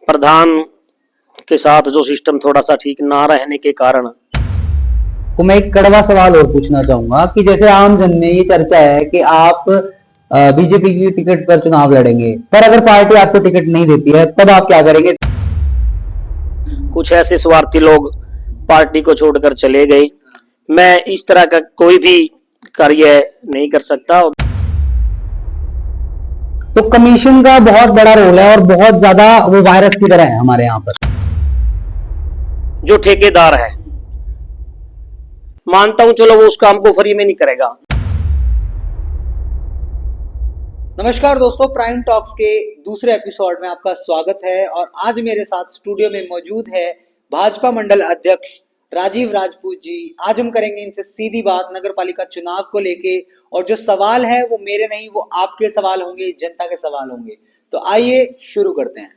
प्रधान के साथ जो सिस्टम थोड़ा सा ठीक ना रहने के कारण। तो मैं एक कड़वा सवाल और पूछना चाहूंगा कि जैसे आम जन में ये चर्चा है कि आप बीजेपी की टिकट पर चुनाव लड़ेंगे, पर अगर पार्टी आपको टिकट नहीं देती है तब आप क्या करेंगे? कुछ ऐसे स्वार्थी लोग पार्टी को छोड़कर चले गए। मैं इस तरह का कोई भी कार्य नहीं कर सकता। तो कमीशन का बहुत बड़ा रोल है और बहुत ज्यादा वो वायरस की तरह है हमारे यहाँ पर। जो ठेकेदार है, मानता हूं चलो वो उस काम को फ्री में नहीं करेगा। नमस्कार दोस्तों, प्राइम टॉक्स के दूसरे एपिसोड में आपका स्वागत है। और आज मेरे साथ स्टूडियो में मौजूद है भाजपा मंडल अध्यक्ष राजीव राजपूत जी। आज हम करेंगे इनसे सीधी बात नगर पालिका चुनाव को लेके, और जो सवाल है वो मेरे नहीं, वो आपके सवाल होंगे, जनता के सवाल होंगे। तो आइए शुरू करते हैं।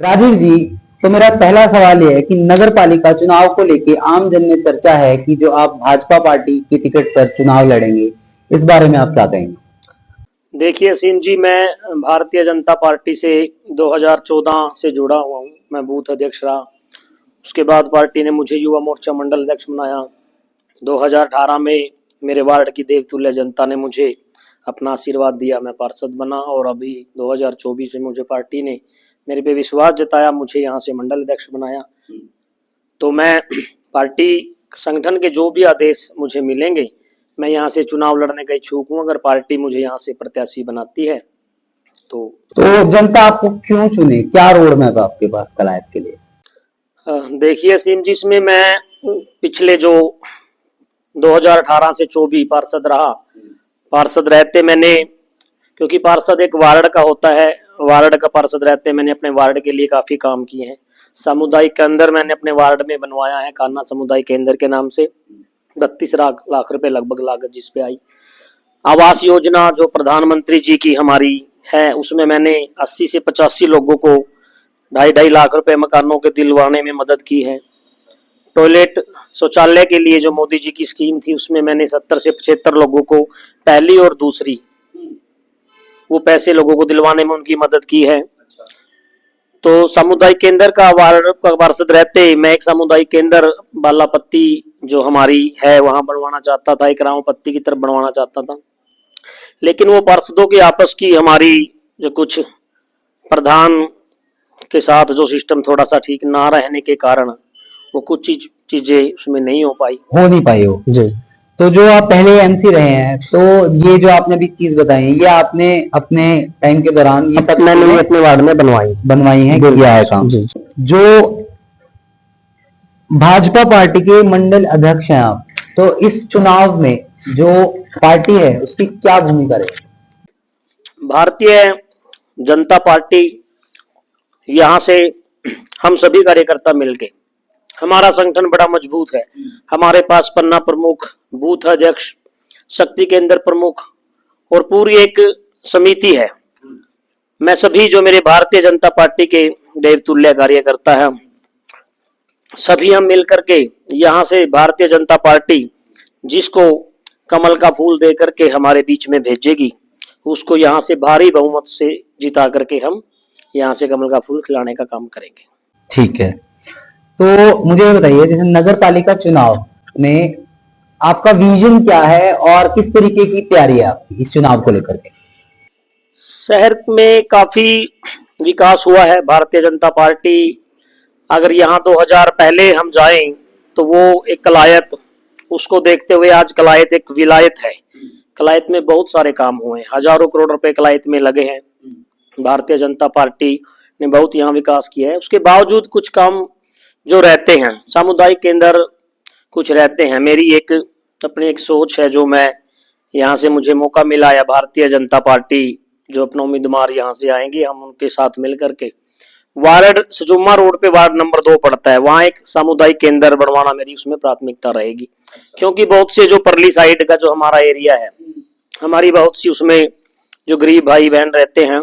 राजीव जी, तो मेरा पहला सवाल यह है कि नगर पालिका चुनाव को लेके आम जन में चर्चा है कि जो आप भाजपा पार्टी की टिकट पर चुनाव लड़ेंगे, इस बारे में आप क्या कहेंगे? देखिए असीम जी, मैं भारतीय जनता पार्टी से 2014 से जुड़ा हुआ हूँ। मैं बूथ अध्यक्ष रहा। उसके बाद पार्टी ने मुझे युवा मोर्चा मंडल अध्यक्ष बनाया। 2018 में मेरे वार्ड की देवतुल्य जनता ने मुझे अपना आशीर्वाद दिया, मैं पार्षद बना। और अभी 2024 में मुझे पार्टी ने मेरे पे विश्वास जताया, मुझे यहाँ से मंडल अध्यक्ष बनाया। तो मैं पार्टी संगठन के जो भी आदेश मुझे मिलेंगे, मैं यहाँ से चुनाव लड़ने का इच्छुक हूँ। अगर पार्टी मुझे यहाँ से प्रत्याशी बनाती है तो जनता आपको क्यों चुने? क्या रोड मैप है आपके पास कलायत के लिए? देखिए असीम जी, इसमें मैं पिछले जो 2018 से 24 पार्षद रहा। पार्षद रहते मैंने, क्योंकि पार्षद एक वार्ड का होता है, वार्ड का पार्षद रहते मैंने अपने वार्ड के लिए काफी काम किए हैं। सामुदायिक केंद्र मैंने अपने वार्ड में बनवाया है, कान्हा सामुदायिक केंद्र के नाम से। 32 लाख रुपए लगभग लागत जिस पे आई। आवास योजना जो प्रधानमंत्री जी की हमारी है, उसमें मैंने 80 से 85 लोगों को 2.5 लाख रुपए मकानों के दिलवाने में मदद की है। टॉयलेट शौचालय के लिए जो मोदी जी की स्कीम थी, उसमें मैंने 70 से 75 लोगों को पहली और दूसरी वो पैसे लोगों को दिलवाने में उनकी मदद की है। तो सामुदायिक केंद्र का वार्ड का पार्षद रहते मैं एक सामुदायिक केंद्र बालापत्ती जो हमारी है वहां बनवाना चाहता था, एक रामपत्ती की तरफ बनवाना चाहता था। लेकिन वो पार्षदों की आपस की हमारी जो कुछ प्रधान के साथ जो सिस्टम थोड़ा सा ठीक ना रहने के कारण वो कुछ चीजें उसमें नहीं हो पाई हो जी। तो जो आप पहले एमसी रहे हैं, तो ये जो आपने अभी चीज बताई है, ये आपने अपने टाइम के दौरान ये सब मैंने अपने वार्ड में बनवाई है, किया है काम। जो भाजपा पार्टी के मंडल अध्यक्ष हैं आप, तो इस चुनाव में जो पार्टी है उसकी क्या भूमिका रहेगी? भारतीय जनता पार्टी यहाँ से हम सभी कार्यकर्ता मिलके, हमारा संगठन बड़ा मजबूत है। हमारे पास पन्ना प्रमुख, बूथ अध्यक्ष, शक्ति केंद्र प्रमुख और पूरी एक समिति है। मैं सभी जो मेरे भारतीय जनता पार्टी के देवतुल्य कार्यकर्ता हैं, सभी हम मिलकर के यहाँ से भारतीय जनता पार्टी जिसको कमल का फूल दे करके हमारे बीच में भेजेगी, उसको यहाँ से भारी बहुमत से जिता करके हम यहाँ से कमल का फूल खिलाने का काम करेंगे। ठीक है, तो मुझे ये बताइए, जैसे नगर पालिका चुनाव में आपका विजन क्या है और किस तरीके की तैयारी है आपकी इस चुनाव को लेकर के? शहर में काफी विकास हुआ है। भारतीय जनता पार्टी अगर यहाँ 2000 पहले हम जाएं तो वो एक कलायत, उसको देखते हुए आज कलायत एक विलायत है। कलायत में बहुत सारे काम हुए हैं, हजारों करोड़ रुपए कलायत में लगे हैं। भारतीय जनता पार्टी ने बहुत यहाँ विकास किया है। उसके बावजूद कुछ काम जो रहते हैं, सामुदायिक केंद्र कुछ रहते हैं। मेरी एक अपनी एक सोच है, जो मैं यहाँ से मुझे मौका मिला या भारतीय जनता पार्टी जो अपना उम्मीदवार यहाँ से आएंगे, हम उनके साथ मिल करके वार्ड सजुम्मा रोड पे वार्ड नंबर 2 पड़ता है, वहां एक सामुदायिक केंद्र बनवाना मेरी उसमें प्राथमिकता रहेगी। क्योंकि बहुत से जो परली साइड का जो हमारा एरिया है, हमारी बहुत सी उसमें जो गरीब भाई बहन रहते हैं,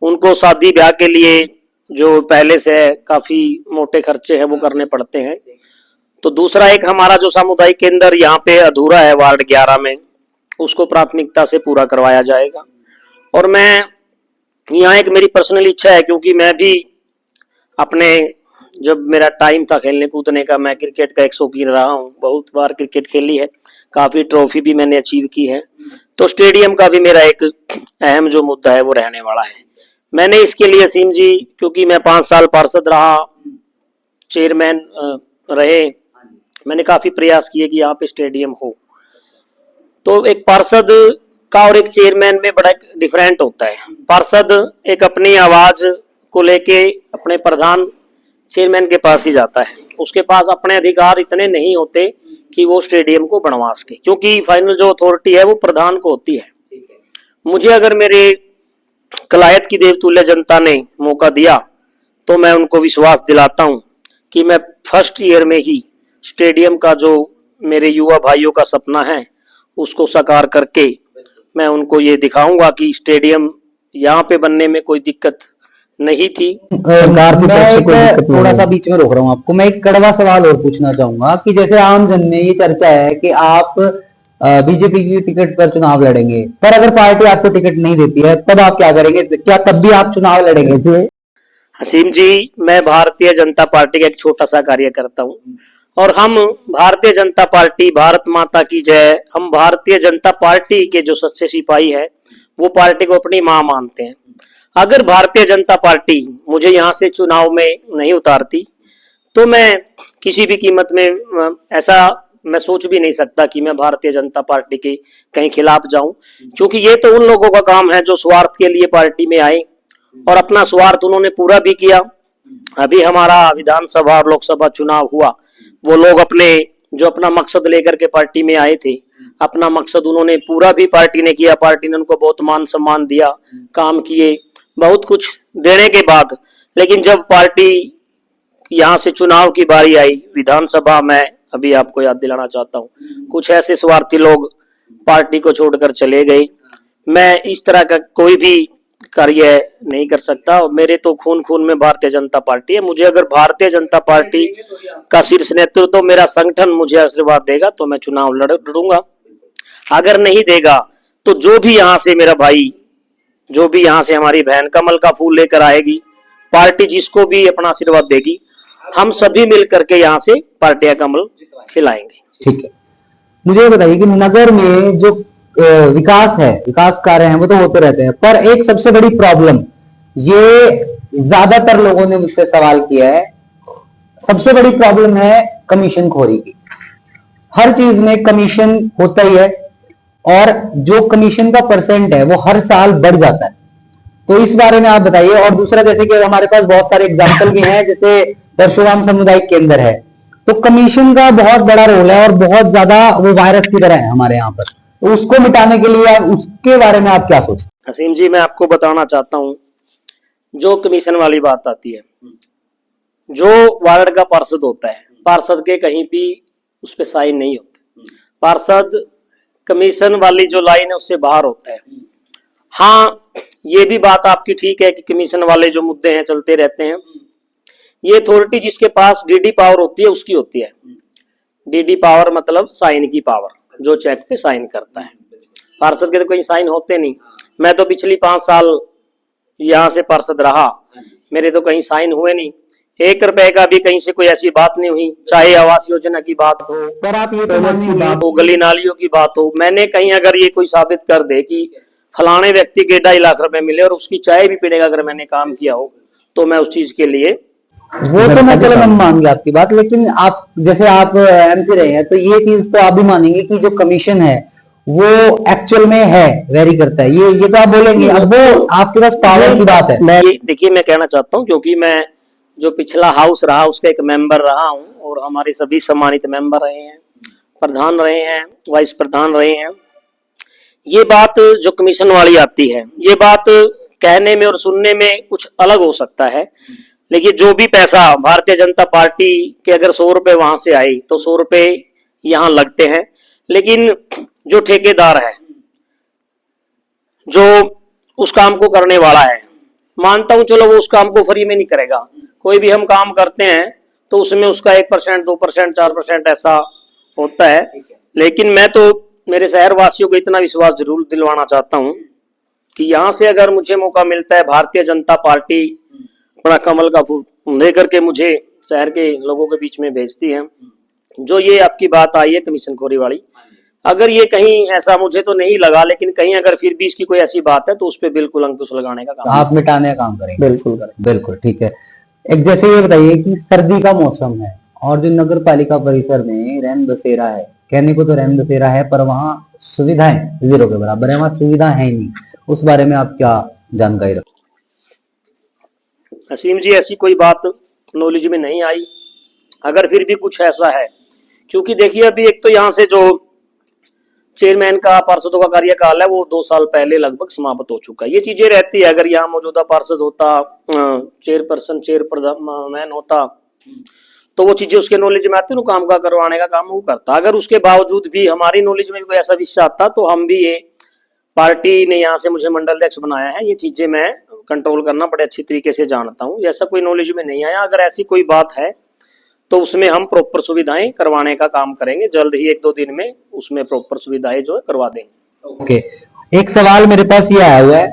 उनको शादी ब्याह के लिए जो पहले से काफी मोटे खर्चे हैं वो करने पड़ते हैं। तो दूसरा एक हमारा जो सामुदायिक केंद्र यहाँ पे अधूरा है वार्ड 11 में, उसको प्राथमिकता से पूरा करवाया जाएगा। और मैं यहाँ एक मेरी पर्सनल इच्छा है, क्योंकि मैं भी अपने जब मेरा टाइम था खेलने कूदने का, मैं क्रिकेट का एक शौकीन रहा हूँ, बहुत बार क्रिकेट खेली है, काफी ट्रॉफी भी मैंने अचीव की है। तो स्टेडियम का भी मेरा एक अहम जो मुद्दा है वो रहने वाला है। मैंने इसके लिए असीम जी, क्योंकि मैं 5 साल पार्षद रहा, चेयरमैन रहे, मैंने काफी प्रयास किए कि यहाँ पे स्टेडियम हो। तो एक पार्षद का और एक चेयरमैन में बड़ा डिफरेंट होता है। पार्षद एक अपनी आवाज को लेके अपने प्रधान चेयरमैन के पास ही जाता है, उसके पास अपने अधिकार इतने नहीं होते कि वो स्टेडियम को बनवा सके, क्योंकि फाइनल जो अथॉरिटी है वो प्रधान को होती है। मुझे अगर मेरे कलायत की देवतुल्य जनता ने मौका दिया तो मैं उनको विश्वास दिलाता हूं कि मैं फर्स्ट ईयर में ही स्टेडियम का जो मेरे युवा भाइयों का सपना है उसको साकार करके मैं उनको ये दिखाऊंगा कि स्टेडियम यहाँ पे बनने में कोई दिक्कत नहीं थी। सरकार की तरफ से कोई दिक्कत नहीं। थोड़ा सा बीच में रोक रहा हूँ आपको, मैं एक कड़वा सवाल और पूछना चाहूंगा कि जैसे आम जन में ये चर्चा है कि आप बीजेपी की टिकट पर चुनाव लड़ेंगे, पर अगर पार्टी आपको टिकट नहीं देती है तब आप क्या करेंगे? क्या तब भी आप चुनाव लड़ेंगे? जी हसीम जी, मैं भारतीय जनता पार्टी का एक छोटा सा कार्यकर्ता हूँ और हम भारतीय जनता पार्टी, भारत माता की जय, हम भारतीय जनता पार्टी के जो सच्चे सिपाही है वो पार्टी को अपनी मां मानते हैं। अगर भारतीय जनता पार्टी मुझे यहाँ से चुनाव में नहीं उतारती तो मैं किसी भी कीमत में ऐसा मैं सोच भी नहीं सकता कि मैं भारतीय जनता पार्टी के कहीं खिलाफ जाऊं, क्योंकि ये तो उन लोगों का काम है जो स्वार्थ के लिए पार्टी में आए और अपना स्वार्थ उन्होंने पूरा भी किया। अभी हमारा विधानसभा और लोकसभा चुनाव हुआ, वो लोग अपने जो अपना मकसद लेकर के पार्टी में आए थे, अपना मकसद उन्होंने पूरा भी पार्टी ने किया। पार्टी ने उनको बहुत मान सम्मान दिया, काम किए, बहुत कुछ देने के बाद, लेकिन जब पार्टी यहाँ से चुनाव की बारी आई विधानसभा में, अभी आपको याद दिलाना चाहता हूँ, कुछ ऐसे स्वार्थी लोग पार्टी को छोड़कर चले गए। मैं इस तरह का कोई भी कार्य नहीं कर सकता, मेरे तो खून खून में भारतीय जनता पार्टी है। मुझे अगर भारतीय जनता पार्टी का शीर्ष नेतृत्व तो मेरा संगठन मुझे आशीर्वाद देगा तो मैं चुनाव लड़ूंगा। अगर नहीं देगा तो जो भी यहाँ से मेरा भाई, जो भी यहाँ से हमारी बहन कमल का फूल लेकर आएगी, पार्टी जिसको भी अपना आशीर्वाद देगी, हम सभी मिल करके यहाँ से पार्टी का कमल खिलाएंगे। ठीक है, मुझे ये बताइए कि नगर में जो विकास है, विकास कार्य हैं वो तो होते रहते हैं, पर एक सबसे बड़ी प्रॉब्लम, ये ज्यादातर लोगों ने मुझसे सवाल किया है, सबसे बड़ी प्रॉब्लम है कमीशन खोरी की। हर चीज में कमीशन होता ही है और जो कमीशन का परसेंट है वो हर साल बढ़ जाता है। तो इस बारे में आप बताइए। और दूसरा, जैसे कि हमारे पास बहुत सारे एग्जाम्पल भी हैं, जैसे परशुराम सामुदायिक केंद्र है, तो कमीशन का बहुत बड़ा रोल है और बहुत ज्यादा वो वायरस की तरह है हमारे यहाँ पर, तो उसको मिटाने के लिए उसके बारे में आप क्या सोचते हैं? हसीम जी, मैं आपको बताना चाहता हूँ, जो कमीशन वाली बात आती है, जो वार्ड का पार्षद होता है, पार्षद के कहीं भी उस पर साइन नहीं होते। पार्षद कमीशन वाली जो लाइन है उससे बाहर होता है। हाँ, ये भी बात आपकी ठीक है कि कमीशन वाले जो मुद्दे हैं चलते रहते हैं। ये अथॉरिटी जिसके पास डीडी पावर होती है उसकी होती है। डीडी पावर मतलब साइन की पावर, जो चेक पे साइन करता है। पार्षद के तो कहीं साइन होते नहीं। मैं तो पिछली 5 साल यहाँ से पार्षद रहा, मेरे तो कहीं साइन हुए नहीं। 1 रुपए का भी कहीं से कोई ऐसी बात नहीं हुई, चाहे आवास योजना की बात हो, पर आप ये तो बात हो, गली नालियों की बात हो। मैंने कहीं अगर ये कोई साबित कर दे कि फलाने व्यक्ति के 2.5 लाख रुपए मिले और उसकी चाय भी पीनेगा अगर मैंने काम किया हो, तो मैं उस चीज के लिए वो तो मैं चलो मैं मान गया आपकी बात, लेकिन आप जैसे आप एमसी रहे हैं तो ये चीज तो आप भी मानेंगे कि जो कमीशन है वो एक्चुअल में है, वेरी करता है, ये तो आप बोलेंगे। अब वो आपके पास पावर की बात है। देखिए, मैं कहना चाहता हूँ, क्योंकि मैं जो पिछला हाउस रहा उसका एक मेंबर रहा हूँ और हमारे सभी सम्मानित मेंबर रहे हैं, प्रधान रहे हैं, वाइस प्रधान रहे हैं। ये बात जो कमीशन वाली आती है, ये बात कहने में और सुनने में कुछ अलग हो सकता है, लेकिन जो भी पैसा भारतीय जनता पार्टी के अगर 100 रुपए वहां से आए तो 100 रुपए यहाँ लगते हैं। लेकिन जो ठेकेदार है, जो उस काम को करने वाला है, मानता हूं चलो वो उस काम को फ्री में नहीं करेगा। कोई भी हम काम करते हैं तो उसमें उसका 1%, 2%, 4% ऐसा होता है। लेकिन मैं तो मेरे शहर वासियों को इतना विश्वास जरूर दिलवाना चाहता हूं कि यहाँ से अगर मुझे मौका मिलता है, भारतीय जनता पार्टी अपना कमल का फूल दे करके मुझे शहर के लोगों के बीच में भेजती है। जो ये आपकी बात आई है कमीशन खोरी वाली, अगर ये कहीं ऐसा मुझे तो नहीं लगा, लेकिन कहीं अगर फिर भी इसकी कोई ऐसी बात है तो उस पर बिल्कुल अंकुश लगाने का काम आप मिटाने का काम करेंगे? बिल्कुल करें, बिल्कुल ठीक है। एक जैसे ये बताइए कि सर्दी का मौसम है और जो नगर पालिका परिसर में रैन बसेरा है, कहने को तो रैन बसेरा है पर वहाँ सुविधाएं जीरो के बराबर है, वहाँ सुविधा है ही नहीं, उस बारे में आप क्या जानकारी रखते? असीम जी, ऐसी कोई बात नॉलेज में नहीं आई, अगर फिर भी कुछ ऐसा है, क्योंकि देखिए अभी एक तो यहाँ से जो चेयरमैन का पार्षदों का कार्यकाल है वो 2 साल पहले लगभग समाप्त हो चुका है। ये चीजें रहती है, अगर यहाँ मौजूदा पार्षद होता, चेयरपर्सन चेयरमैन होता तो वो चीजें उसके नॉलेज में आती, काम का करवाने का काम वो करता। अगर उसके बावजूद भी हमारी नॉलेज में भी कोई ऐसा विषय आता तो हम भी, ये पार्टी ने यहाँ से मुझे मंडल अध्यक्ष बनाया है, ये चीजें मैं कंट्रोल करना बड़े अच्छी तरीके से जानता हूँ। ऐसा कोई नॉलेज में नहीं आया, अगर ऐसी कोई बात है तो उसमें हम प्रॉपर सुविधाएं करवाने का काम करेंगे, जल्द ही 1-2 दिन में उसमें प्रॉपर सुविधाएं जो है करवा देंगे। ओके, एक सवाल मेरे पास ये आया हुआ है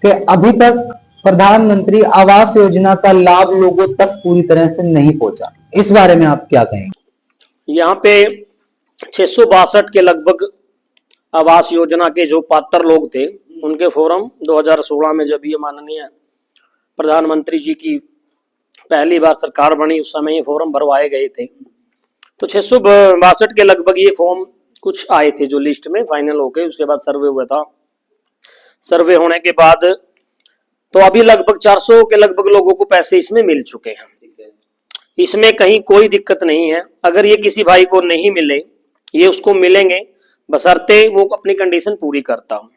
कि अभी तक प्रधानमंत्री आवास योजना का लाभ लोगों तक पूरी तरह से नहीं पहुंचा, इस बारे में आप क्या कहेंगे? यहाँ पे 662 के लगभग आवास योजना के जो पात्र लोग थे उनके फॉर्म 2016 में जब ये माननीय प्रधानमंत्री जी की पहली बार सरकार बनी उस समय ये फॉर्म भरवाए गए थे, तो 662 के लगभग ये फॉर्म कुछ आए थे जो लिस्ट में फाइनल हो गए। उसके बाद सर्वे हुआ था, सर्वे होने के बाद तो अभी लगभग 400 के लगभग लोगों को पैसे इसमें मिल चुके हैं। इसमें कहीं कोई दिक्कत नहीं है, अगर ये किसी भाई को नहीं मिले ये उसको मिलेंगे, बशर्ते वो अपनी कंडीशन पूरी करता हो।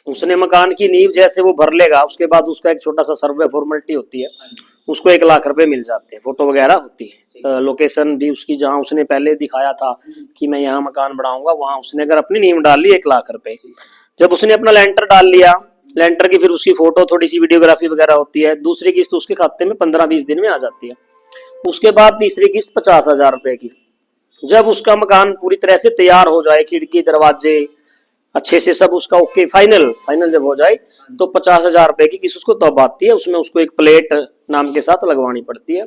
उसने मकान की नींव जैसे वो भर लेगा, उसके बाद उसका एक छोटा सा सर्वे फॉर्मेलिटी होती है, उसको 1 लाख रुपए मिल जाते हैं, फोटो वगैरह होती है, लोकेशन भी उसकी जहां उसने पहले दिखाया था कि मैं यहाँ मकान बनाऊंगा, वहां उसने अगर अपनी नींव डाल ली 1 लाख रुपए। जब उसने अपना लेंटर डाल लिया, लेंटर की फिर उसकी फोटो थोड़ी सी वीडियोग्राफी वगैरह होती है, दूसरी किस्त उसके खाते में 15-20 दिन में आ जाती है। उसके बाद तीसरी किस्त 50,000 रुपए की। जब उसका मकान पूरी तरह से तैयार हो जाए, खिड़की दरवाजे अच्छे से सब उसका ओके फाइनल जब हो जाए तो 50,000 रुपए की किस्त उसको तब आती है। उसमें उसको एक प्लेट नाम के साथ लगवानी पड़ती है।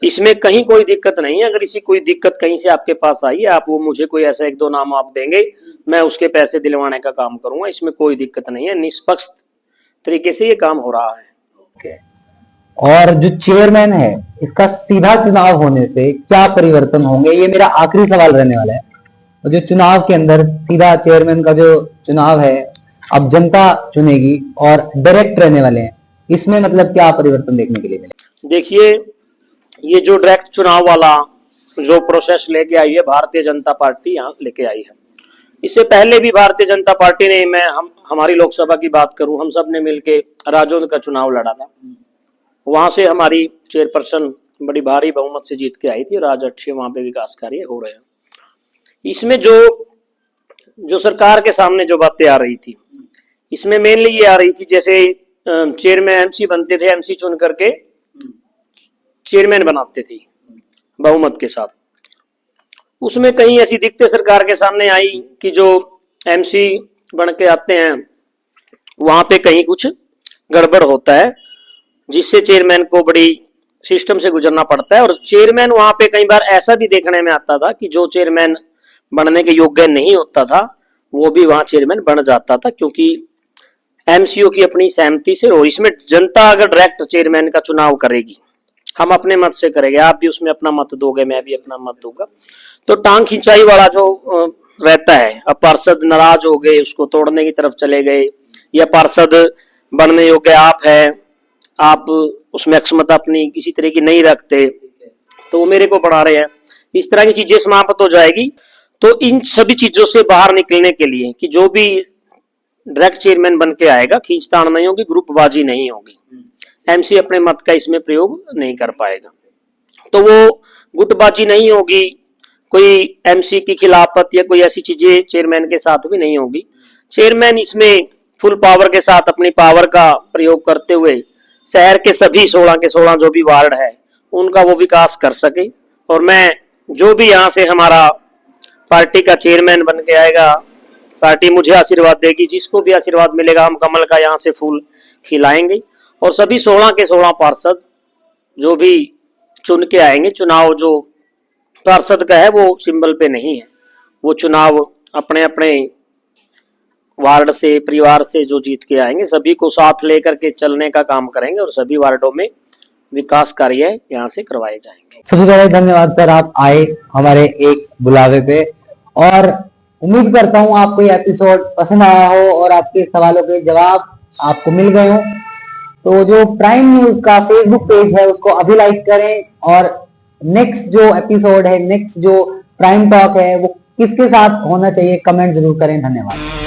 इसमें कहीं कोई दिक्कत नहीं है। अगर इसी कोई दिक्कत कहीं से आपके पास आई है, आप वो मुझे कोई ऐसा 1-2 नाम आप देंगे, मैं उसके पैसे दिलवाने का काम करूंगा। इसमें कोई दिक्कत नहीं है, निष्पक्ष तरीके से ये काम हो रहा है। okay. और जो चेयरमैन है इसका सीधा चुनाव होने से क्या परिवर्तन होंगे, ये मेरा आखिरी सवाल रहने वाला है। जो चुनाव के अंदर सीधा चेयरमैन का जो चुनाव है अब जनता चुनेगी और डायरेक्ट रहने वाले हैं, इसमें मतलब क्या परिवर्तन देखने के लिए मिले? देखिए, ये जो डायरेक्ट चुनाव वाला जो प्रोसेस लेके आई है भारतीय जनता पार्टी, यहाँ लेके आई है। इससे पहले भी भारतीय जनता पार्टी ने, हमारी लोकसभा की बात करूं, हम सब ने मिलके राजौंद का चुनाव लड़ा था। वहां से हमारी चेयरपर्सन बड़ी भारी बहुमत से जीत के आई थी और आज अच्छे वहां पे विकास कार्य हो रहे हैं। इसमें जो सरकार के सामने जो बातें आ रही थी, इसमें मेनली ये आ रही थी, जैसे चेयरमैन एमसी बनते थे, एमसी चुन करके चेयरमैन बनाते थे बहुमत के साथ। उसमें कहीं ऐसी दिक्कतें सरकार के सामने आई कि जो एमसी बन के आते हैं वहां पे कहीं कुछ गड़बड़ होता है, जिससे चेयरमैन को बड़ी सिस्टम से गुजरना पड़ता है। और चेयरमैन वहां पे कई बार ऐसा भी देखने में आता था कि जो चेयरमैन बनने के योग्य नहीं होता था वो भी वहां चेयरमैन बन जाता था, क्योंकि एमसीओ की अपनी सहमति से। और इसमें जनता अगर डायरेक्ट चेयरमैन का चुनाव करेगी, हम अपने मत से करेंगे, आप भी उसमें अपना मत दोगे, मैं भी अपना मत दूंगा, तो टांग खिंचाई वाला जो रहता है, अब पार्षद नाराज हो गए, उसको तोड़ने की तरफ चले गए, या पार्षद बनने योग्य आप है, आप उसमें क्षमता अपनी किसी तरह की नहीं रखते तो वो मेरे को बढ़ा रहे हैं, इस तरह की चीजें समाप्त हो जाएगी। तो इन सभी चीजों से बाहर निकलने के लिए कि जो भी डायरेक्ट चेयरमैन बन के आएगा, खींचतान नहीं होगी, ग्रुपबाजी नहीं होगी, एमसी अपने मत का इसमें प्रयोग नहीं कर पाएगा, तो वो गुटबाजी नहीं होगी, कोई एमसी की खिलाफत या कोई ऐसी चीजें चेयरमैन के साथ भी नहीं होगी। चेयरमैन इसमें फुल पावर के साथ अपनी पावर का प्रयोग करते हुए शहर के सभी 16 के 16 जो भी वार्ड है उनका वो विकास कर सके। और मैं जो भी यहाँ से हमारा पार्टी का चेयरमैन बन के आएगा, पार्टी मुझे आशीर्वाद देगी, जिसको भी आशीर्वाद मिलेगा हम कमल का यहाँ से फूल खिलाएंगे। और सभी 16 के 16 पार्षद जो भी चुन के आएंगे, चुनाव जो पार्षद का है वो सिंबल पे नहीं है, वो चुनाव अपने अपने वार्ड से, परिवार से जो जीत के आएंगे सभी को साथ लेकर के चलने का काम करेंगे और सभी वार्डों में विकास कार्य यहाँ से करवाए जाएंगे। सबसे पहले धन्यवाद सर, आप आए हमारे एक बुलावे पे, और उम्मीद करता हूँ आपको ये एपिसोड पसंद आया हो और आपके सवालों के जवाब आपको मिल गए हो। तो जो प्राइम न्यूज का फेसबुक पेज है उसको अभी लाइक करें, और नेक्स्ट जो एपिसोड है, नेक्स्ट जो प्राइम टॉक है वो किसके साथ होना चाहिए कमेंट जरूर करें। धन्यवाद।